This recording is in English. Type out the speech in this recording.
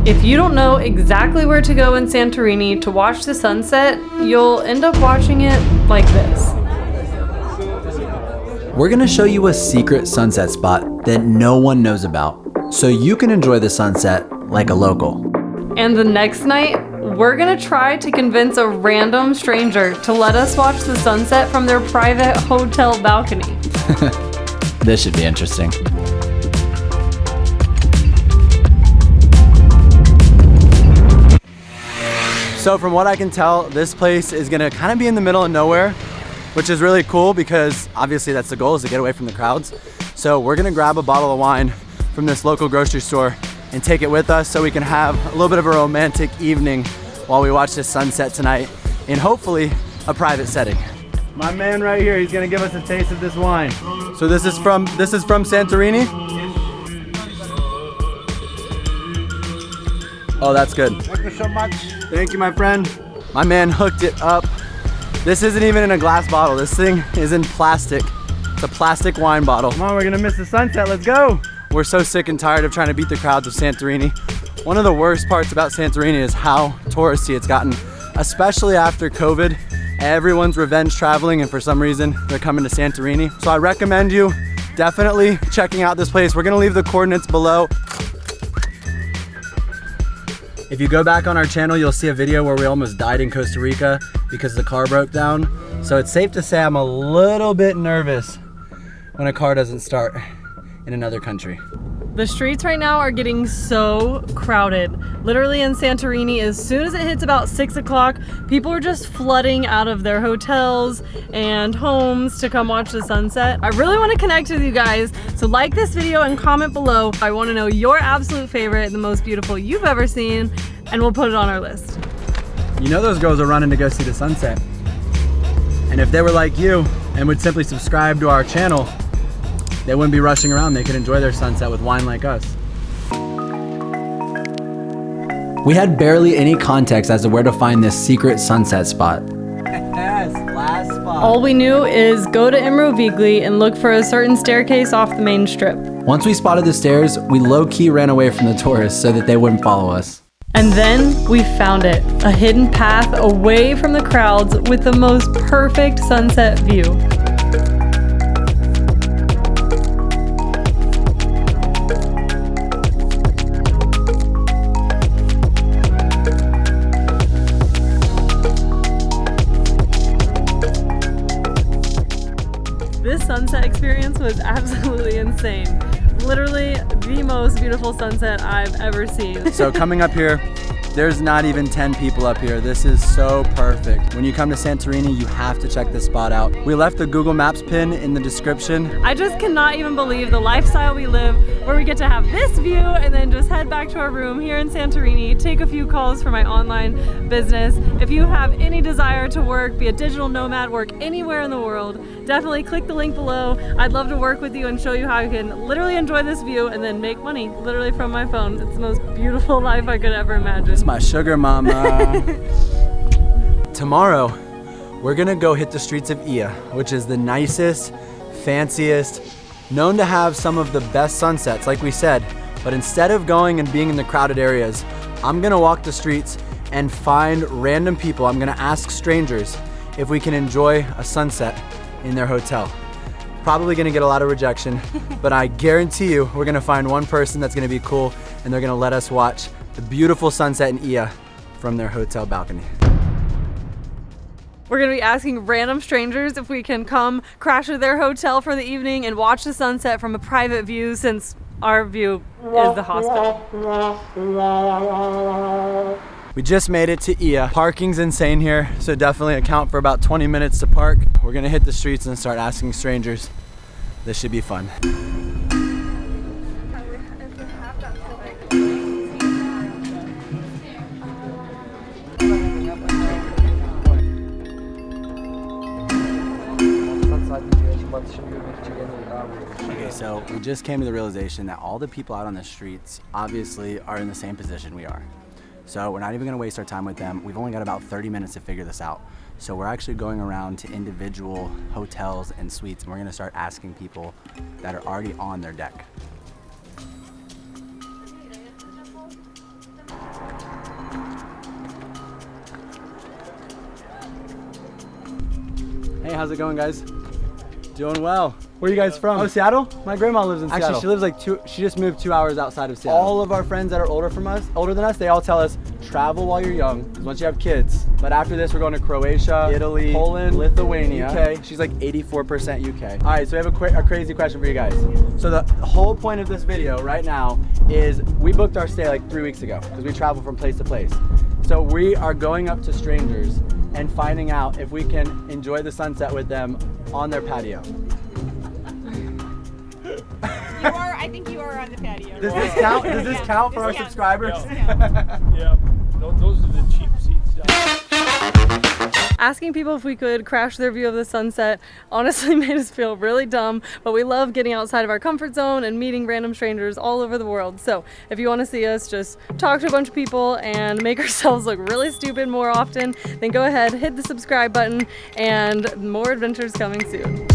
If you don't know exactly where to go in Santorini to watch the sunset, you'll end up watching it like this. We're gonna show you a secret sunset spot that no one knows about, so you can enjoy the sunset like a local. And the next night, we're gonna try to convince a random stranger to let us watch the sunset from their private hotel balcony. This should be interesting. So from what I can tell, this place is gonna kind of be in the middle of nowhere, which is really cool because obviously that's the goal, is to get away from the crowds. So we're gonna grab a bottle of wine from this local grocery store and take it with us so we can have a little bit of a romantic evening while we watch this sunset tonight in hopefully a private setting. My man right here, he's gonna give us a taste of this wine. So this is from Santorini? Oh, that's good. Thank you so much. Thank you, my friend. My man hooked it up. This isn't even in a glass bottle. This thing is in plastic. It's a plastic wine bottle. Come on, we're gonna miss the sunset. Let's go. We're so sick and tired of trying to beat the crowds of Santorini. One of the worst parts about Santorini is how touristy it's gotten, especially after COVID. Everyone's revenge traveling, and for some reason, they're coming to Santorini. So I recommend you definitely checking out this place. We're gonna leave the coordinates below. If you go back on our channel, you'll see a video where we almost died in Costa Rica because the car broke down. So it's safe to say I'm a little bit nervous when a car doesn't start in another country. The streets right now are getting so crowded. Literally in Santorini, as soon as it hits about 6 o'clock, people are just flooding out of their hotels and homes to come watch the sunset. I really want to connect with you guys, so like this video and comment below. I want to know your absolute favorite, the most beautiful you've ever seen, and we'll put it on our list. You know those girls are running to go see the sunset. And if they were like you and would simply subscribe to our channel, they wouldn't be rushing around. They could enjoy their sunset with wine like us. We had barely any context as to where to find this secret sunset spot. Yes, last spot. All we knew is go to Imrovigli and look for a certain staircase off the main strip. Once we spotted the stairs, we low-key ran away from the tourists so that they wouldn't follow us. And then we found it, a hidden path away from the crowds with the most perfect sunset view. This sunset experience was absolutely insane. Literally the most beautiful sunset I've ever seen. So coming up here, there's not even 10 people up here. This is so perfect. When you come to Santorini, you have to check this spot out. We left the Google Maps pin in the description. I just cannot even believe the lifestyle we live, where we get to have this view and then just head back to our room here in Santorini, take a few calls for my online business. If you have any desire to work, be a digital nomad, work anywhere in the world, definitely click the link below. I'd love to work with you and show you how you can literally enjoy this view and then make money literally from my phone. It's the most beautiful life I could ever imagine. It's my sugar mama. Tomorrow, we're gonna go hit the streets of Ia, which is the nicest, fanciest, known to have some of the best sunsets, like we said. But instead of going and being in the crowded areas, I'm gonna walk the streets and find random people. I'm gonna ask strangers if we can enjoy a sunset in their hotel. Probably gonna get a lot of rejection, but I guarantee you we're gonna find one person that's gonna be cool and they're gonna let us watch the beautiful sunset in Ia from their hotel balcony. We're gonna be asking random strangers if we can come crash at their hotel for the evening and watch the sunset from a private view, since our view is the hospital. We just made it to Ia. Parking's insane here, so definitely account for about 20 minutes to park. We're gonna hit the streets and start asking strangers. This should be fun. Okay, so we just came to the realization that all the people out on the streets obviously are in the same position we are. So we're not even gonna waste our time with them. We've only got about 30 minutes to figure this out. So we're actually going around to individual hotels and suites, and we're gonna start asking people that are already on their deck. how's it going, guys? Doing well. Where are you guys from? Oh, Seattle? My grandma lives in Seattle. Actually, she lives like she just moved 2 hours outside of Seattle. All of our friends that are older than us, they all tell us, travel while you're young, because once you have kids. But after this, we're going to Croatia, Italy, Poland, Lithuania, UK. She's like 84% UK. All right, so we have a crazy question for you guys. So the whole point of this video right now is we booked our stay like 3 weeks ago, because we travel from place to place. So we are going up to strangers and finding out if we can enjoy the sunset with them on their patio. I think you are on the patio. Does this count? Does this count for our subscribers? Yeah, those are the cheap seats. Asking people if we could crash their view of the sunset honestly made us feel really dumb, but we love getting outside of our comfort zone and meeting random strangers all over the world. So if you want to see us just talk to a bunch of people and make ourselves look really stupid more often, then go ahead, hit the subscribe button, and more adventures coming soon.